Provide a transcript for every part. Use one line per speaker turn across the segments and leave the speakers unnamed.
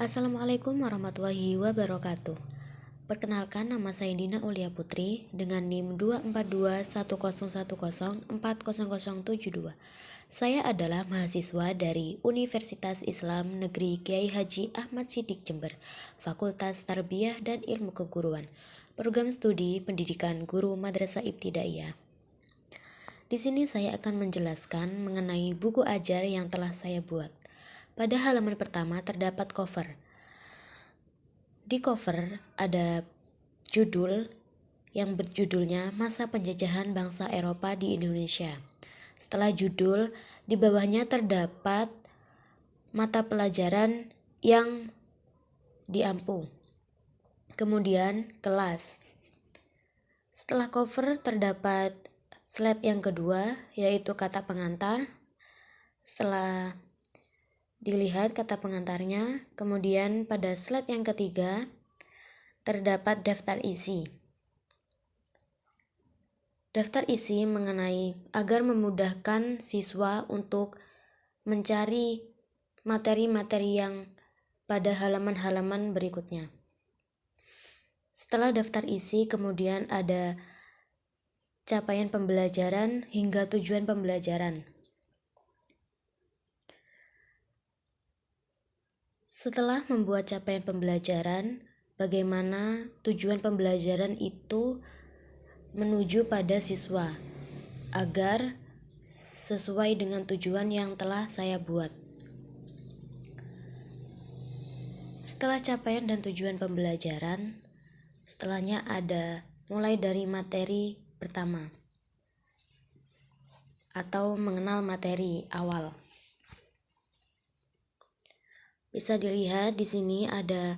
Assalamualaikum warahmatullahi wabarakatuh. Perkenalkan, nama saya Dina Ulia Putri dengan NIM 2421010400072. Saya adalah mahasiswa dari Universitas Islam Negeri Kiai Haji Ahmad Siddiq Jember, Fakultas Tarbiyah dan Ilmu Keguruan, Program Studi Pendidikan Guru Madrasah Ibtidaiyah. Di sini saya akan menjelaskan mengenai buku ajar yang telah saya buat. Pada halaman pertama terdapat cover. Di cover ada judul yang berjudulnya Masa Penjajahan Bangsa Eropa di Indonesia. Setelah judul, di bawahnya terdapat mata pelajaran yang diampu. Kemudian kelas. Setelah cover terdapat slide yang kedua, yaitu kata pengantar. Setelah dilihat kata pengantarnya, kemudian pada slide yang ketiga terdapat daftar isi. Daftar isi mengenai agar memudahkan siswa untuk mencari materi-materi yang pada halaman-halaman berikutnya. Setelah daftar isi, kemudian ada capaian pembelajaran hingga tujuan pembelajaran. Setelah membuat capaian pembelajaran, bagaimana tujuan pembelajaran itu menuju pada siswa agar sesuai dengan tujuan yang telah saya buat. Setelah capaian dan tujuan pembelajaran, setelahnya ada mulai dari materi pertama atau mengenal materi awal. Bisa dilihat di sini ada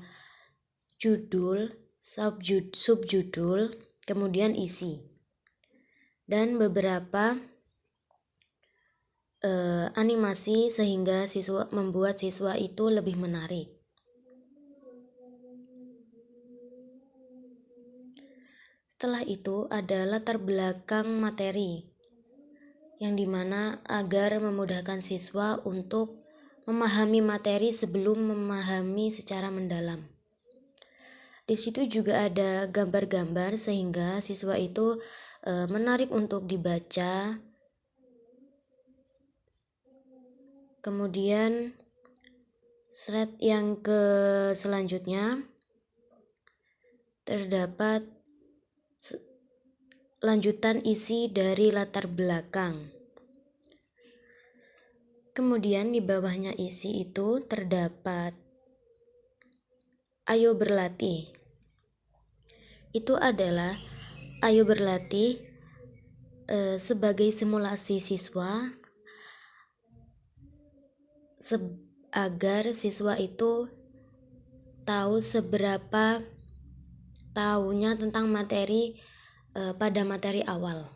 judul, subjudul, kemudian isi, dan beberapa animasi sehingga membuat siswa itu lebih menarik. Setelah itu ada latar belakang materi, yang dimana agar memudahkan siswa untuk memahami materi sebelum memahami secara mendalam. Di situ juga ada gambar-gambar sehingga siswa itu menarik untuk dibaca. Kemudian slide yang selanjutnya terdapat lanjutan isi dari latar belakang. Kemudian di bawahnya isi itu terdapat ayo berlatih. Itu adalah ayo berlatih sebagai simulasi siswa agar siswa itu tahu seberapa tahunya tentang materi pada materi awal.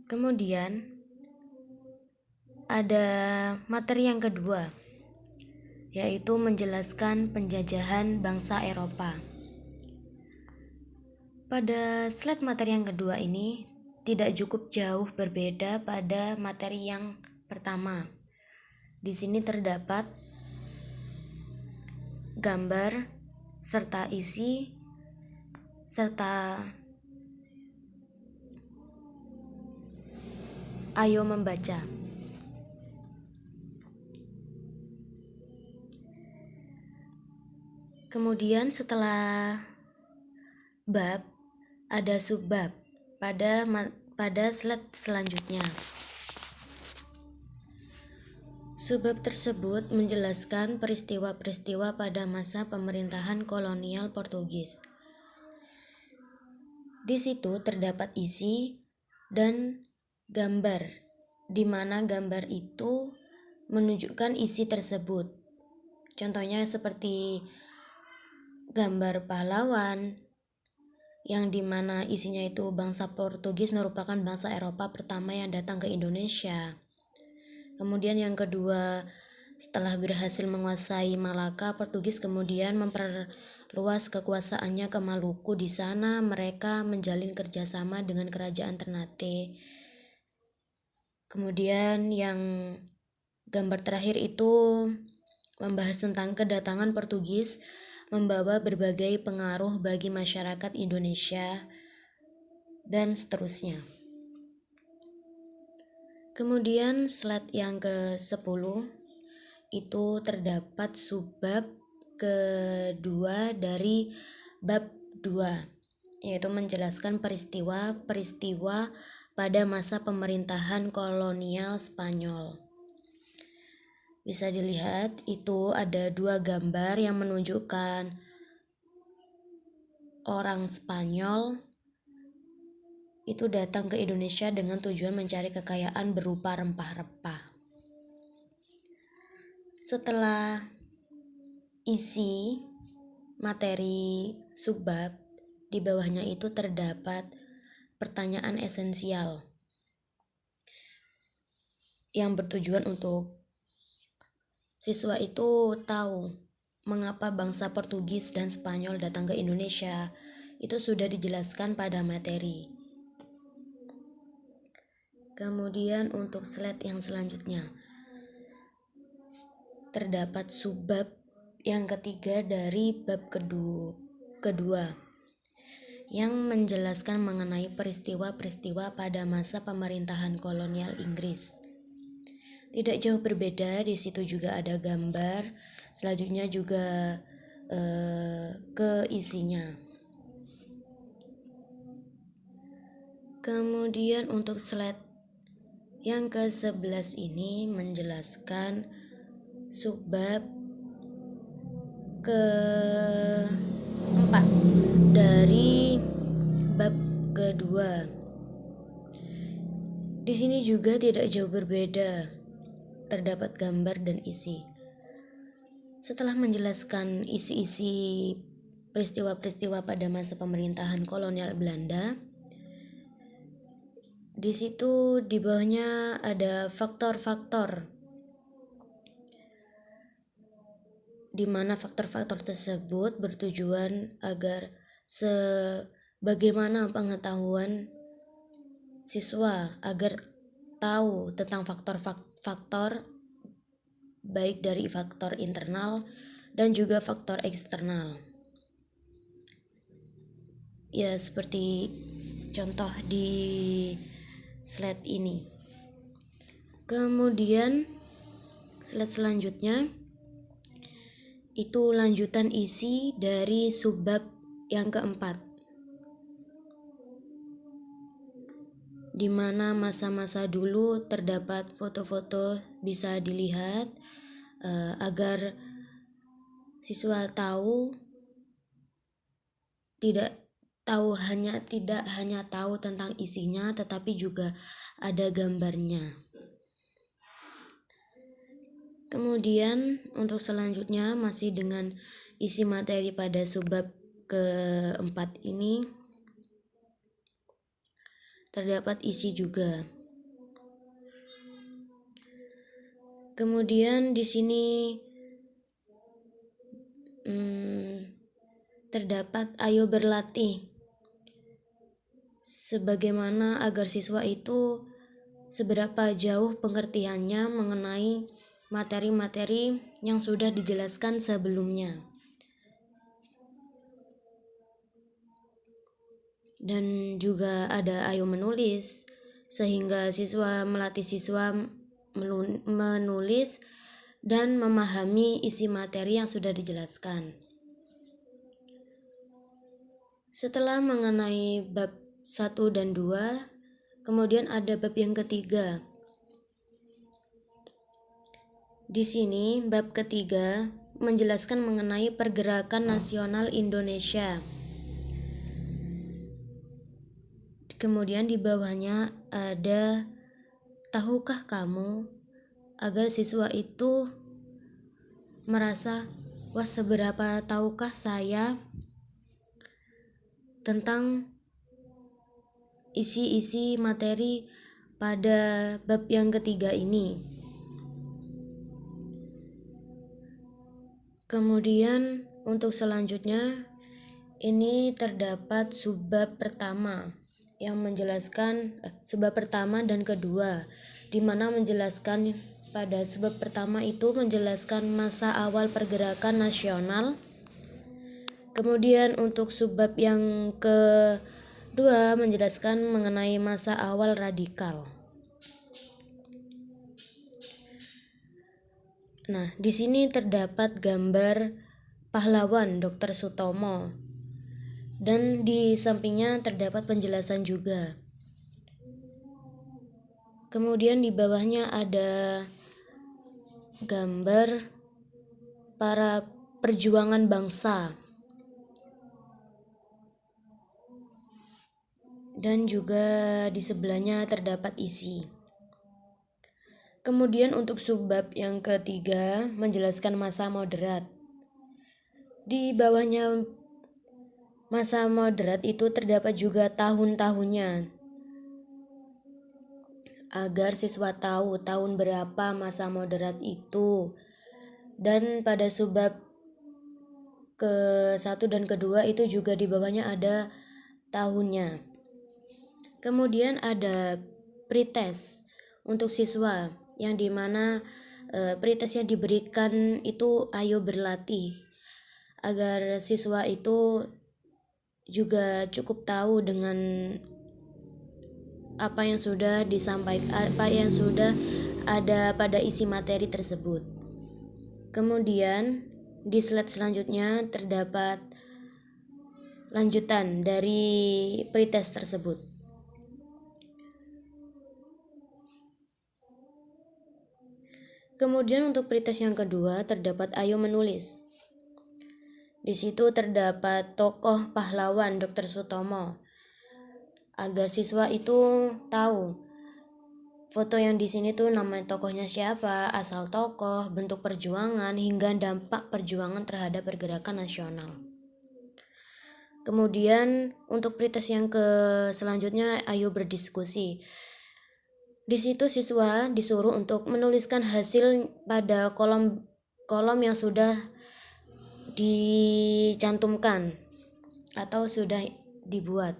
Kemudian ada materi yang kedua, yaitu menjelaskan penjajahan bangsa Eropa. Pada slide materi yang kedua ini tidak cukup jauh berbeda pada materi yang pertama. Di sini terdapat gambar serta isi serta ayo membaca. Kemudian setelah bab ada subbab pada slide selanjutnya. Subbab tersebut menjelaskan peristiwa-peristiwa pada masa pemerintahan kolonial Portugis. Di situ terdapat isi dan gambar, di mana gambar itu menunjukkan isi tersebut. Contohnya seperti gambar pahlawan, yang dimana isinya itu bangsa Portugis merupakan bangsa Eropa pertama yang datang ke Indonesia. Kemudian yang kedua, setelah berhasil menguasai Malaka, Portugis kemudian memperluas kekuasaannya ke Maluku. Di sana mereka menjalin kerjasama dengan kerajaan Ternate. Kemudian yang gambar terakhir itu membahas tentang kedatangan Portugis membawa berbagai pengaruh bagi masyarakat Indonesia dan seterusnya. Kemudian slide yang ke-10 itu terdapat subbab kedua dari bab 2, yaitu menjelaskan peristiwa-peristiwa pada masa pemerintahan kolonial Spanyol. Bisa dilihat itu ada 2 gambar yang menunjukkan orang Spanyol itu datang ke Indonesia dengan tujuan mencari kekayaan berupa rempah-rempah. Setelah isi materi subbab, di bawahnya itu terdapat pertanyaan esensial yang bertujuan untuk siswa itu tahu mengapa bangsa Portugis dan Spanyol datang ke Indonesia. Itu sudah dijelaskan pada materi. Kemudian untuk slide yang selanjutnya terdapat subbab yang ketiga dari bab kedua yang menjelaskan mengenai peristiwa-peristiwa pada masa pemerintahan kolonial Inggris. Tidak jauh berbeda, di situ juga ada gambar, selanjutnya juga keisinya. Kemudian untuk slide yang ke-11 ini menjelaskan subbab ke-4 dari bab kedua. Di sini juga tidak jauh berbeda, terdapat gambar dan isi. Setelah menjelaskan isi-isi peristiwa-peristiwa pada masa pemerintahan kolonial Belanda, di situ di bawahnya ada faktor-faktor, di mana faktor-faktor tersebut bertujuan agar sebagaimana pengetahuan siswa agar tahu tentang faktor-faktor baik dari faktor internal dan juga faktor eksternal. Ya, seperti contoh di slide ini. Kemudian slide selanjutnya itu lanjutan isi dari subbab yang keempat, di mana masa-masa dulu terdapat foto-foto bisa dilihat agar siswa tidak hanya tahu tentang isinya, tetapi juga ada gambarnya. Kemudian untuk selanjutnya masih dengan isi materi pada subbab keempat ini terdapat isi juga. Kemudian di sini terdapat ayo berlatih, sebagaimana agar siswa itu seberapa jauh pengertiannya mengenai materi-materi yang sudah dijelaskan sebelumnya. Dan juga ada ayo menulis, sehingga melatih siswa menulis dan memahami isi materi yang sudah dijelaskan. Setelah mengenai bab 1 dan 2, kemudian ada bab yang ketiga. Di sini bab ketiga menjelaskan mengenai pergerakan nasional Indonesia. Kemudian di bawahnya ada tahukah kamu, agar siswa itu merasa, wah seberapa tahukah saya tentang isi-isi materi pada bab yang ketiga ini. Kemudian untuk selanjutnya ini terdapat subbab pertama yang menjelaskan subbab pertama dan kedua, di mana menjelaskan pada subbab pertama itu menjelaskan masa awal pergerakan nasional. Kemudian untuk subbab yang kedua menjelaskan mengenai masa awal radikal. Nah, di sini terdapat gambar pahlawan Dr. Sutomo dan di sampingnya terdapat penjelasan juga. Kemudian di bawahnya ada gambar para perjuangan bangsa. Dan juga di sebelahnya terdapat isi. Kemudian untuk subbab yang ketiga menjelaskan masa moderat. Di bawahnya masa moderat itu terdapat juga tahun-tahunnya, agar siswa tahu tahun berapa masa moderat itu. Dan pada subbab ke-1 dan kedua itu juga di bawahnya ada tahunnya. Kemudian ada pretest untuk siswa yang dimana pretest yang diberikan itu ayo berlatih, agar siswa itu juga cukup tahu dengan apa yang sudah disampaikan, apa yang sudah ada pada isi materi tersebut. Kemudian di slide selanjutnya terdapat lanjutan dari pretest tersebut. Kemudian untuk pretest yang kedua terdapat ayo menulis. Di situ terdapat tokoh pahlawan Dr. Sutomo, agar siswa itu tahu foto yang di sini tuh nama tokohnya siapa, asal tokoh, bentuk perjuangan, hingga dampak perjuangan terhadap pergerakan nasional. Kemudian untuk pretest yang selanjutnya ayo berdiskusi. Di situ siswa disuruh untuk menuliskan hasil pada kolom yang sudah dicantumkan atau sudah dibuat.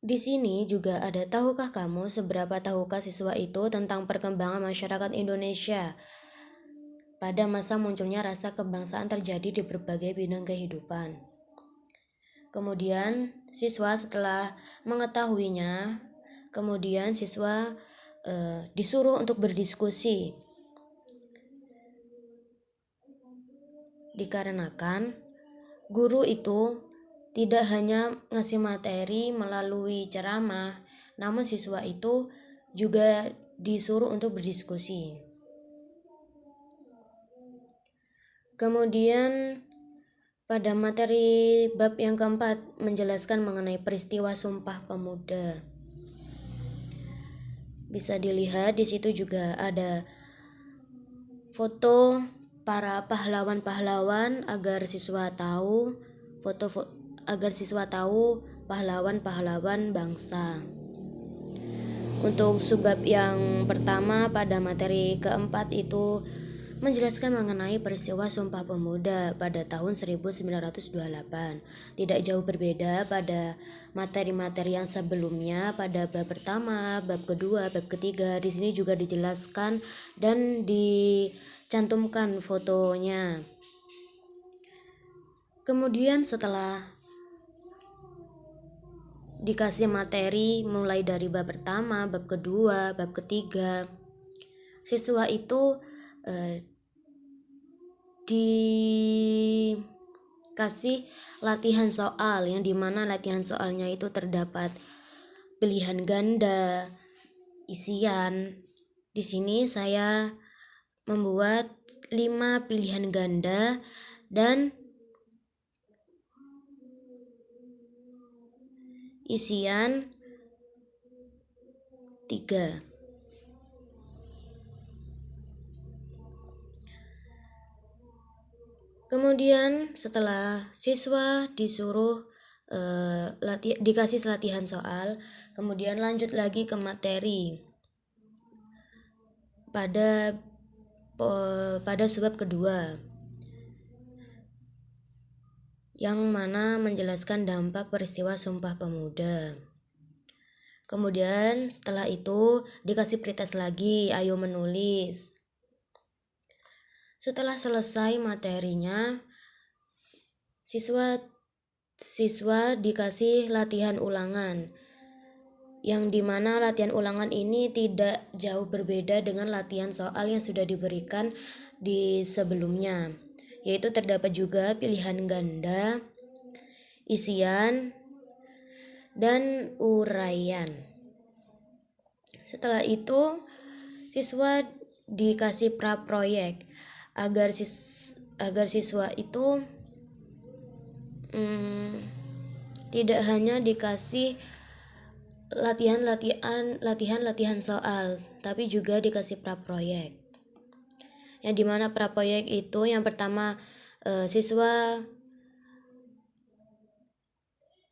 Di sini juga ada tahukah kamu, seberapa tahukah siswa itu tentang perkembangan masyarakat Indonesia pada masa munculnya rasa kebangsaan terjadi di berbagai bidang kehidupan. Kemudian siswa setelah mengetahuinya, kemudian siswa disuruh untuk berdiskusi. Dikarenakan guru itu tidak hanya ngasih materi melalui ceramah, namun siswa itu juga disuruh untuk berdiskusi. Kemudian pada materi bab yang keempat menjelaskan mengenai peristiwa Sumpah Pemuda. Bisa dilihat di situ juga ada foto para pahlawan-pahlawan agar siswa tahu pahlawan-pahlawan bangsa. Untuk subbab yang pertama pada materi keempat itu menjelaskan mengenai peristiwa Sumpah Pemuda pada tahun 1928. Tidak jauh berbeda pada materi-materi yang sebelumnya pada bab pertama, bab kedua, bab ketiga. Di sini juga dijelaskan dan dicantumkan fotonya. Kemudian setelah dikasih materi mulai dari bab pertama, bab kedua, bab ketiga, siswa itu dikasih latihan soal, yang dimana latihan soalnya itu terdapat pilihan ganda, isian. Di sini saya membuat 5 pilihan ganda dan isian 3. Kemudian setelah siswa disuruh dikasih latihan soal, kemudian lanjut lagi ke materi pada subbab kedua, yang mana menjelaskan dampak peristiwa Sumpah Pemuda. Kemudian setelah itu dikasih pretest lagi, ayo menulis. Setelah selesai materinya, siswa dikasih latihan ulangan, yang dimana latihan ulangan ini tidak jauh berbeda dengan latihan soal yang sudah diberikan di sebelumnya, yaitu terdapat juga pilihan ganda, isian, dan uraian. Setelah itu siswa dikasih praproyek agar siswa itu tidak hanya dikasih latihan soal, tapi juga dikasih praproyek. Yang dimana praproyek itu yang pertama siswa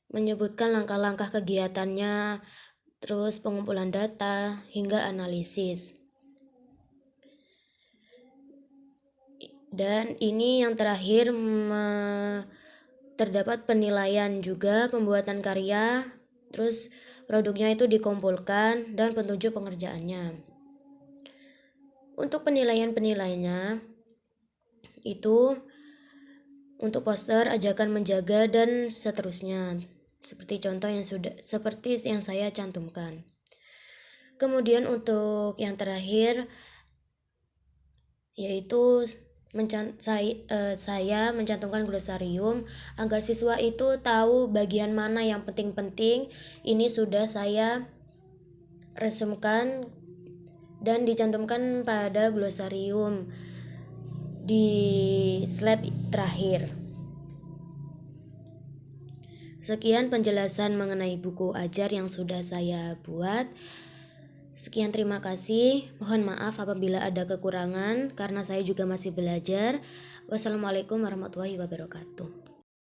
menyebutkan langkah-langkah kegiatannya, terus pengumpulan data, hingga analisis. Dan ini yang terakhir terdapat penilaian juga, pembuatan karya, terus produknya itu dikumpulkan, dan petunjuk pengerjaannya. Untuk penilaiannya itu untuk poster, ajakan menjaga, dan seterusnya. Seperti contoh seperti yang saya cantumkan. Kemudian untuk yang terakhir yaitu saya mencantumkan glosarium agar siswa itu tahu bagian mana yang penting-penting. Ini sudah saya resumkan dan dicantumkan pada glosarium di slide terakhir. Sekian penjelasan mengenai buku ajar yang sudah saya buat. Sekian, terima kasih. Mohon maaf apabila ada kekurangan karena saya juga masih belajar. Wassalamualaikum warahmatullahi wabarakatuh.